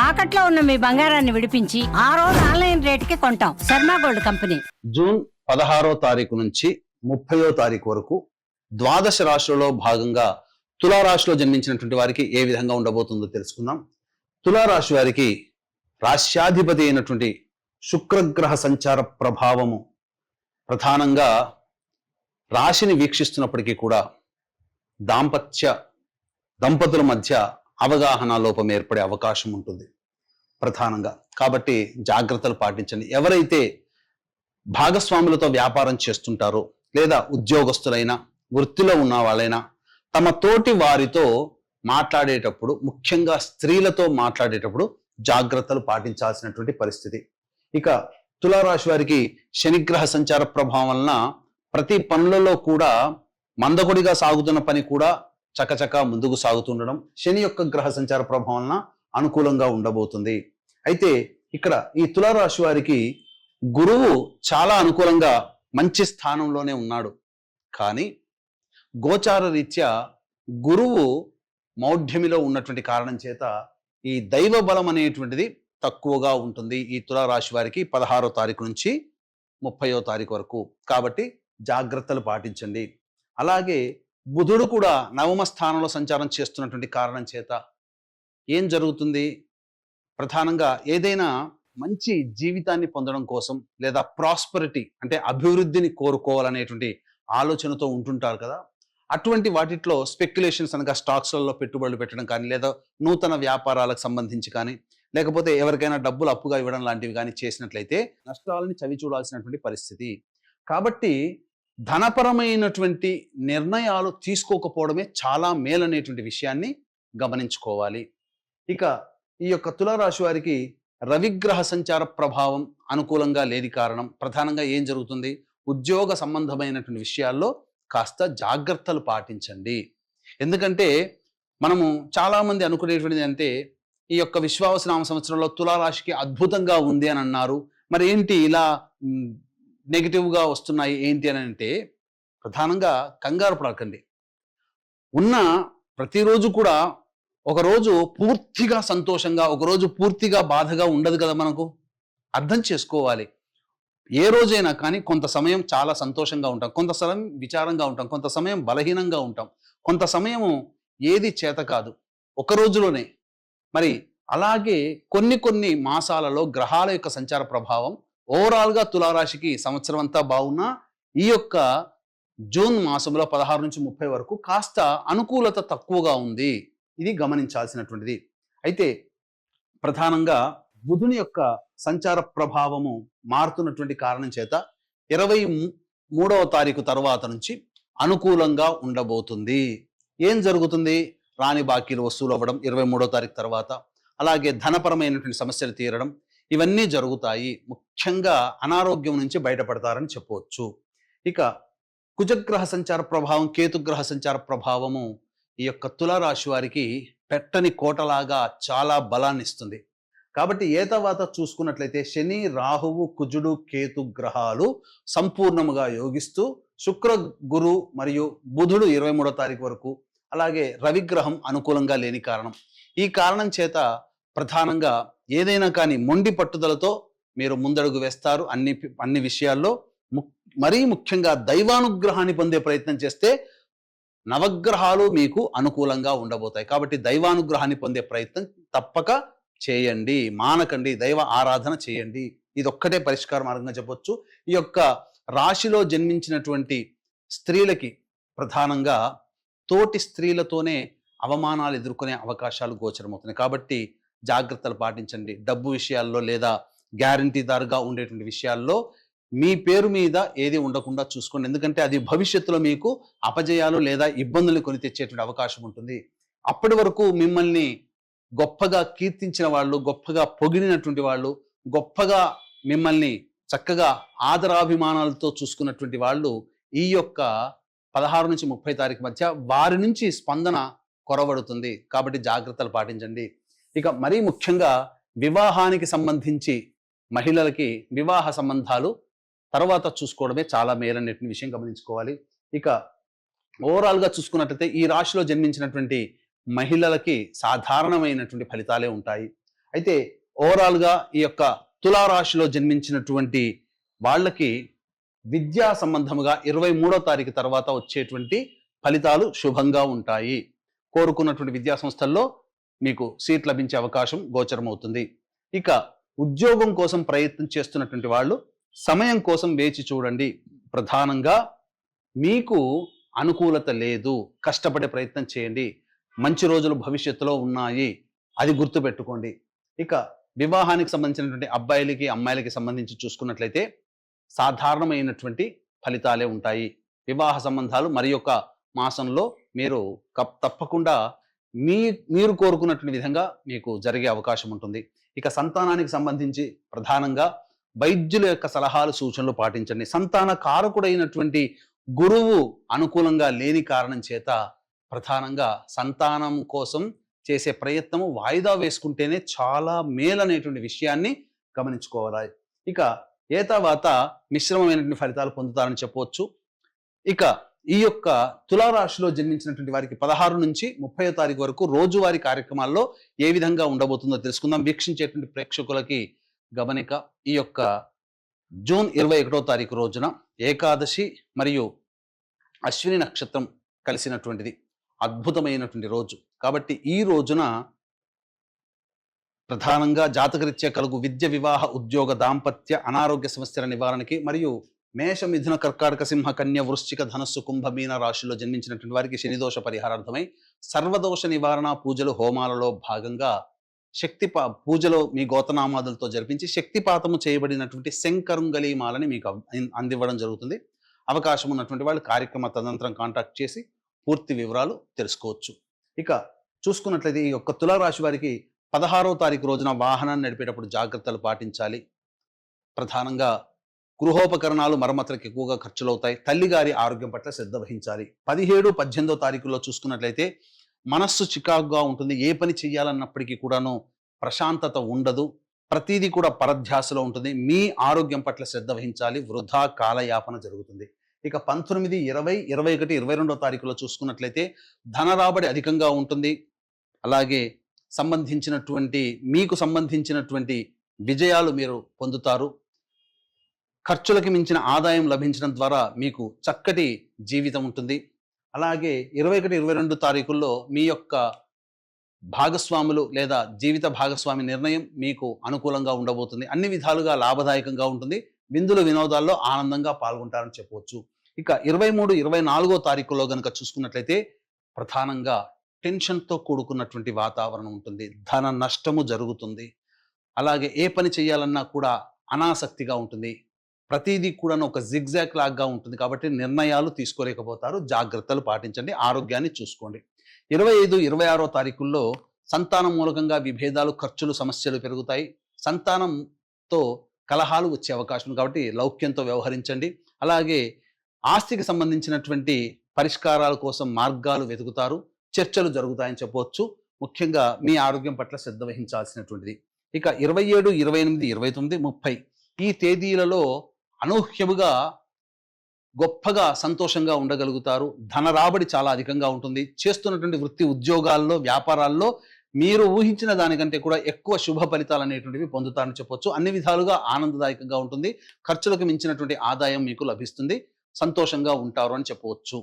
తాకట్లో ఉన్న మీ బంగారాన్ని విడిపించి ఆ రోజు ఆన్లైన్ రేటుకి కొంటాం. Sharma gold company. జూన్ 16వ తారీఖు నుంచి 30వ తారీఖు వరకు ద్వాదశ రాశులలో భాగంగా తులారాశిలో జన్మించినటువంటి వారికి ఏ విధంగా ఉండబోతుందో తెలుసుకుందాం. తులారాశి వారికి రాశ్యాధిపతి అయినటువంటి శుక్రగ్రహ సంచార ప్రభావము ప్రధానంగా రాశిని వీక్షిస్తున్నప్పటికీ కూడా దంపతుల మధ్య అవగాహన లోపం ఏర్పడే అవకాశం ఉంటుంది ప్రధానంగా. కాబట్టి జాగ్రత్తలు పాటించండి. ఎవరైతే భాగస్వాములతో వ్యాపారం చేస్తుంటారో లేదా ఉద్యోగస్తులైనా వృత్తిలో ఉన్న వాళ్ళైనా తమ తోటి వారితో మాట్లాడేటప్పుడు, ముఖ్యంగా స్త్రీలతో మాట్లాడేటప్పుడు జాగ్రత్తలు పాటించాల్సినటువంటి పరిస్థితి. ఇక తులారాశి వారికి శనిగ్రహ సంచార ప్రభావం వలన ప్రతి పనులలో కూడా మందకొడిగా సాగుతున్న పని కూడా చకచకా ముందుకు సాగుతుండడం శని యొక్క గ్రహ సంచార ప్రభావం వలన అనుకూలంగా ఉండబోతుంది. అయితే ఇక్కడ ఈ తులారాశి వారికి గురువు చాలా అనుకూలంగా మంచి స్థానంలోనే ఉన్నాడు. కానీ గోచార రీత్యా గురువు మౌఢ్యమిలో ఉన్నటువంటి కారణం చేత ఈ దైవ బలం అనేటువంటిది తక్కువగా ఉంటుంది ఈ తులారాశి వారికి 16వ తారీఖు నుంచి 30వ తారీఖు వరకు. కాబట్టి జాగ్రత్తలు పాటించండి. అలాగే బుధుడు కూడా నవమ స్థానంలో సంచారం చేస్తున్నటువంటి కారణం చేత ఏం జరుగుతుంది, ప్రధానంగా ఏదైనా మంచి జీవితాన్ని పొందడం కోసం లేదా ప్రాస్పరిటీ అంటే అభివృద్ధిని కోరుకోవాలనేటువంటి ఆలోచనతో ఉంటుంటారు కదా, అటువంటి వాటిలో స్పెక్యులేషన్స్ అనగా స్టాక్స్లలో పెట్టుబడులు పెట్టడం కానీ, లేదా నూతన వ్యాపారాలకు సంబంధించి కానీ, లేకపోతే ఎవరికైనా డబ్బులు అప్పుగా ఇవ్వడం లాంటివి కానీ చేసినట్లయితే నష్టాలని చవి చూడాల్సినటువంటి పరిస్థితి. కాబట్టి ధనపరమైనటువంటి నిర్ణయాలు తీసుకోకపోవడమే చాలా మేలనేటువంటి విషయాన్ని గమనించుకోవాలి. ఇక ఈ యొక్క తులారాశి వారికి రవిగ్రహ సంచార ప్రభావం అనుకూలంగా లేని కారణం ప్రధానంగా ఏం జరుగుతుంది, ఉద్యోగ సంబంధమైనటువంటి విషయాల్లో కాస్త జాగ్రత్తలు పాటించండి. ఎందుకంటే మనము చాలామంది అనుకునేటువంటిది అంటే ఈ యొక్క విశ్వావసనామ సంవత్సరంలో తులారాశికి అద్భుతంగా ఉంది అని అన్నారు. మరి ఏంటి ఇలా నెగిటివ్గా వస్తున్నాయి ఏంటి అని అంటే, ప్రధానంగా కంగారు పడకండి. ఉన్న ప్రతిరోజు కూడా ఒకరోజు పూర్తిగా సంతోషంగా, ఒకరోజు పూర్తిగా బాధగా ఉండదు కదా. మనకు అర్థం చేసుకోవాలి. ఏ రోజైనా కానీ కొంత సమయం చాలా సంతోషంగా ఉంటాం, కొంత సమయం విచారంగా ఉంటాం, కొంత సమయం బలహీనంగా ఉంటాం, కొంత సమయము ఏది చేత కాదు ఒక రోజులోనే. మరి అలాగే కొన్ని మాసాలలో గ్రహాల యొక్క సంచార ప్రభావం ఓవరాల్గా తులారాశికి సంవత్సరం అంతా బాగున్నా ఈ యొక్క జూన్ మాసంలో 16 నుంచి 30 వరకు కాస్త అనుకూలత తక్కువగా ఉంది. ఇది గమనించాల్సినటువంటిది. అయితే ప్రధానంగా బుధుని యొక్క సంచార ప్రభావము మారుతున్నటువంటి కారణం చేత 23వ తారీఖు తర్వాత నుంచి అనుకూలంగా ఉండబోతుంది. ఏం జరుగుతుంది, రాని బాకీలు వసూలు అవ్వడం 23వ తారీఖు తర్వాత, అలాగే ధనపరమైనటువంటి సమస్యలు తీరడం, ఇవన్నీ జరుగుతాయి. ముఖ్యంగా అనారోగ్యం నుంచి బయటపడతారని చెప్పవచ్చు. ఇక కుజగ్రహ సంచార ప్రభావం, కేతుగ్రహ సంచార ప్రభావము ఈ యొక్క తులారాశి వారికి పెట్టని కోటలాగా చాలా బలాన్ని ఇస్తుంది. కాబట్టి ఏతవాత చూసుకున్నట్లయితే శని, రాహువు, కుజుడు, కేతు గ్రహాలు సంపూర్ణముగా యోగిస్తూ శుక్ర, గురు మరియు బుధుడు 23వ తారీఖు వరకు, అలాగే రవిగ్రహం అనుకూలంగా లేని కారణం. ఈ కారణం చేత ప్రధానంగా ఏదైనా కానీ మొండి పట్టుదలతో మీరు ముందడుగు వేస్తారు అన్ని విషయాల్లో. మరీ ముఖ్యంగా దైవానుగ్రహాన్ని పొందే ప్రయత్నం చేస్తే నవగ్రహాలు మీకు అనుకూలంగా ఉండబోతాయి. కాబట్టి దైవానుగ్రహాన్ని పొందే ప్రయత్నం తప్పక చేయండి, మానకండి, దైవ ఆరాధన చేయండి. ఇది ఒక్కటే పరిష్కార మార్గంగా చెప్పొచ్చు. ఈ యొక్క రాశిలో జన్మించినటువంటి స్త్రీలకి ప్రధానంగా తోటి స్త్రీలతోనే అవమానాలు ఎదుర్కొనే అవకాశాలు గోచరమవుతున్నాయి. కాబట్టి జాగ్రత్తలు పాటించండి. డబ్బు విషయాల్లో లేదా గ్యారంటీదారుగా ఉండేటువంటి విషయాల్లో మీ పేరు మీద ఏది ఉండకుండా చూసుకోండి. ఎందుకంటే అది భవిష్యత్తులో మీకు అపజయాలు లేదా ఇబ్బందులు కొని తెచ్చేటువంటి అవకాశం ఉంటుంది. అప్పటి వరకు మిమ్మల్ని గొప్పగా కీర్తించిన వాళ్ళు, గొప్పగా పొగిడినటువంటి వాళ్ళు, గొప్పగా మిమ్మల్ని చక్కగా ఆదరాభిమానాలతో చూసుకున్నటువంటి వాళ్ళు ఈ యొక్క 16 నుంచి 30 తారీఖు మధ్య వారి నుంచి స్పందన కొరవడుతుంది. కాబట్టి జాగ్రత్తలు పాటించండి. ఇక మరీ ముఖ్యంగా వివాహానికి సంబంధించి మహిళలకి వివాహ సంబంధాలు తర్వాత చూసుకోవడమే చాలా మేలనేటువంటి విషయం గమనించుకోవాలి. ఇక ఓవరాల్గా చూసుకున్నట్లయితే ఈ రాశిలో జన్మించినటువంటి మహిళలకి సాధారణమైనటువంటి ఫలితాలే ఉంటాయి. అయితే ఓవరాల్ గా ఈ యొక్క తులారాశిలో జన్మించినటువంటి వాళ్ళకి విద్యా సంబంధముగా 23వ తారీఖు తర్వాత వచ్చేటువంటి ఫలితాలు శుభంగా ఉంటాయి. కోరుకున్నటువంటి విద్యా సంస్థల్లో మీకు సీట్ లభించే అవకాశం గోచరమవుతుంది. ఇక ఉద్యోగం కోసం ప్రయత్నం చేస్తున్నటువంటి వాళ్ళు సమయం కోసం వేచి చూడండి. ప్రధానంగా మీకు అనుకూలత లేదు, కష్టపడే ప్రయత్నం చేయండి. మంచి రోజులు భవిష్యత్తులో ఉన్నాయి, అది గుర్తుపెట్టుకోండి. ఇక వివాహానికి సంబంధించినటువంటి అబ్బాయిలకి అమ్మాయిలకి సంబంధించి చూసుకున్నట్లయితే సాధారణమైనటువంటి ఫలితాలే ఉంటాయి. వివాహ సంబంధాలు మరి యొక్క మాసంలో మీరు తప్పకుండా మీరు కోరుకున్నటువంటి విధంగా మీకు జరిగే అవకాశం ఉంటుంది. ఇక సంతానానికి సంబంధించి ప్రధానంగా వైద్యుల యొక్క సలహాలు సూచనలు పాటించండి. సంతాన కారకుడైనటువంటి గురువు అనుకూలంగా లేని కారణం చేత ప్రధానంగా సంతానం కోసం చేసే ప్రయత్నము వాయిదా వేసుకుంటేనే చాలా మేలనేటువంటి విషయాన్ని గమనించుకోవాలి. ఇక ఏతావాత మిశ్రమమైనటువంటి ఫలితాలు పొందుతారని చెప్పవచ్చు. ఇక ఈ యొక్క తులారాశిలో జన్మించినటువంటి వారికి 16 నుంచి 30వ తారీఖు వరకు రోజువారీ కార్యక్రమాల్లో ఏ విధంగా ఉండబోతుందో తెలుసుకుందాం. వీక్షించేటువంటి ప్రేక్షకులకి గమనిక, ఈ యొక్క జూన్ 21వ తారీఖు రోజున ఏకాదశి మరియు అశ్విని నక్షత్రం కలిసినటువంటిది, అద్భుతమైనటువంటి రోజు. కాబట్టి ఈ రోజున ప్రధానంగా జాతకరీత్యా కలుగు విద్య, వివాహ, ఉద్యోగ, దాంపత్య, అనారోగ్య సమస్యల నివారణకి మరియు మేష, మిథున, కర్కాటక, సింహ, కన్య, వృశ్చిక, ధనస్సు, కుంభ, మీన రాశిలో జన్మించినటువంటి వారికి శనిదోష పరిహారార్థమై సర్వదోష నివారణ పూజలు, హోమాలలో భాగంగా పూజలో మీ గోతనామాదులతో జరిపించి శక్తిపాతము చేయబడినటువంటి శంకరుంగలి మాలని మీకు అందివ్వడం జరుగుతుంది. అవకాశం ఉన్నటువంటి వాళ్ళు కార్యక్రమ తదనంతరం కాంటాక్ట్ చేసి పూర్తి వివరాలు తెలుసుకోవచ్చు. ఇక చూసుకున్నట్లయితే ఈ యొక్క తులారాశి వారికి 16వ తారీఖు రోజున వాహనాన్ని నడిపేటప్పుడు జాగ్రత్తలు పాటించాలి. ప్రధానంగా గృహోపకరణాలు మరమ్మతులకు ఎక్కువగా ఖర్చులు అవుతాయి. తల్లిగారి ఆరోగ్యం పట్ల శ్రద్ధ వహించాలి. 17, 18వ తారీఖుల్లో చూసుకున్నట్లయితే మనస్సు చికాకుగా ఉంటుంది. ఏ పని చేయాలన్నప్పటికీ కూడాను ప్రశాంతత ఉండదు. ప్రతిదీ కూడా పరధ్యాసలో ఉంటుంది. మీ ఆరోగ్యం పట్ల శ్రద్ధ వహించాలి. వృధా కాలయాపన జరుగుతుంది. ఇక 19, 20, 21, 22వ తారీఖులో చూసుకున్నట్లయితే ధన రాబడి అధికంగా ఉంటుంది. అలాగే మీకు సంబంధించినటువంటి విజయాలు మీరు పొందుతారు. ఖర్చులకి మించిన ఆదాయం లభించడం ద్వారా మీకు చక్కటి జీవితం ఉంటుంది. అలాగే 21, 22 తారీఖుల్లో మీ యొక్క భాగస్వాములు లేదా జీవిత భాగస్వామి నిర్ణయం మీకు అనుకూలంగా ఉండబోతుంది. అన్ని విధాలుగా లాభదాయకంగా ఉంటుంది. విందుల వినోదాల్లో ఆనందంగా పాల్గొంటారని చెప్పవచ్చు. ఇక 23, 24వ తారీఖులో గనక చూసుకున్నట్లయితే ప్రధానంగా టెన్షన్తో కూడుకున్నటువంటి వాతావరణం ఉంటుంది. ధన నష్టము జరుగుతుంది. అలాగే ఏ పని చేయాలన్నా కూడా అనాసక్తిగా ఉంటుంది. ప్రతిదీ కూడా ఒక జిగ్జాగ్ లాగా ఉంటుంది. కాబట్టి నిర్ణయాలు తీసుకోలేకపోతారు. జాగ్రత్తలు పాటించండి. ఆరోగ్యాన్ని చూసుకోండి. 25, 26వ తారీఖుల్లో సంతానం మూలకంగా విభేదాలు, ఖర్చులు, సమస్యలు పెరుగుతాయి. సంతానంతో కలహాలు వచ్చే అవకాశం కాబట్టి లౌక్యంతో వ్యవహరించండి. అలాగే ఆస్తికి సంబంధించినటువంటి పరిష్కారాల కోసం మార్గాలు వెతుకుతారు. చర్చలు జరుగుతాయని చెప్పవచ్చు. ముఖ్యంగా మీ ఆరోగ్యం పట్ల శ్రద్ధ వహించాల్సినటువంటిది. ఇక 27, 28, 29, 30 ఈ తేదీలలో అనూహ్యముగా గొప్పగా సంతోషంగా ఉండగలుగుతారు. ధన రాబడి చాలా అధికంగా ఉంటుంది. చేస్తున్నటువంటి వృత్తి, ఉద్యోగాల్లో, వ్యాపారాల్లో మీరు ఊహించిన దానికంటే కూడా ఎక్కువ శుభ ఫలితాలు అనేటువంటివి పొందుతారని చెప్పొచ్చు. అన్ని విధాలుగా ఆనందదాయకంగా ఉంటుంది. ఖర్చులకు మించినటువంటి ఆదాయం మీకు లభిస్తుంది. సంతోషంగా ఉంటారు అని చెప్పవచ్చు.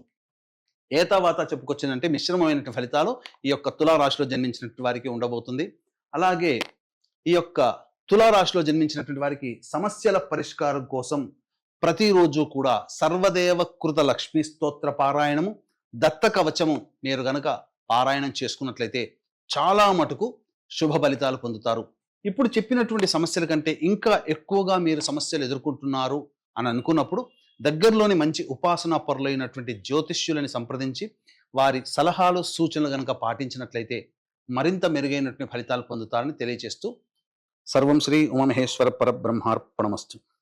ఏతావాత చెప్పుకొచ్చిందంటే మిశ్రమమైనటువంటి ఫలితాలు ఈ యొక్క తులారాశిలో జన్మించినటువంటి వారికి ఉండబోతుంది. అలాగే ఈ యొక్క తులారాశిలో జన్మించినటువంటి వారికి సమస్యల పరిష్కారం కోసం ప్రతిరోజు కూడా సర్వదేవకృత లక్ష్మీ స్తోత్ర పారాయణము, దత్త కవచము మీరు గనక పారాయణం చేసుకున్నట్లయితే చాలా మటుకు శుభ ఫలితాలు పొందుతారు. ఇప్పుడు చెప్పినటువంటి సమస్యల కంటే ఇంకా ఎక్కువగా మీరు సమస్యలు ఎదుర్కొంటున్నారు అని అనుకున్నప్పుడు దగ్గరలోని మంచి ఉపాసనా పరులైనటువంటి జ్యోతిష్యులని సంప్రదించి వారి సలహాలు, సూచనలు గనక పాటించినట్లయితే మరింత మెరుగైనటువంటి ఫలితాలు పొందుతారని తెలియజేస్తూ సర్వం శ్రీ ఉమామహేశ్వర పరబ్రహ్మార్పణమస్తు.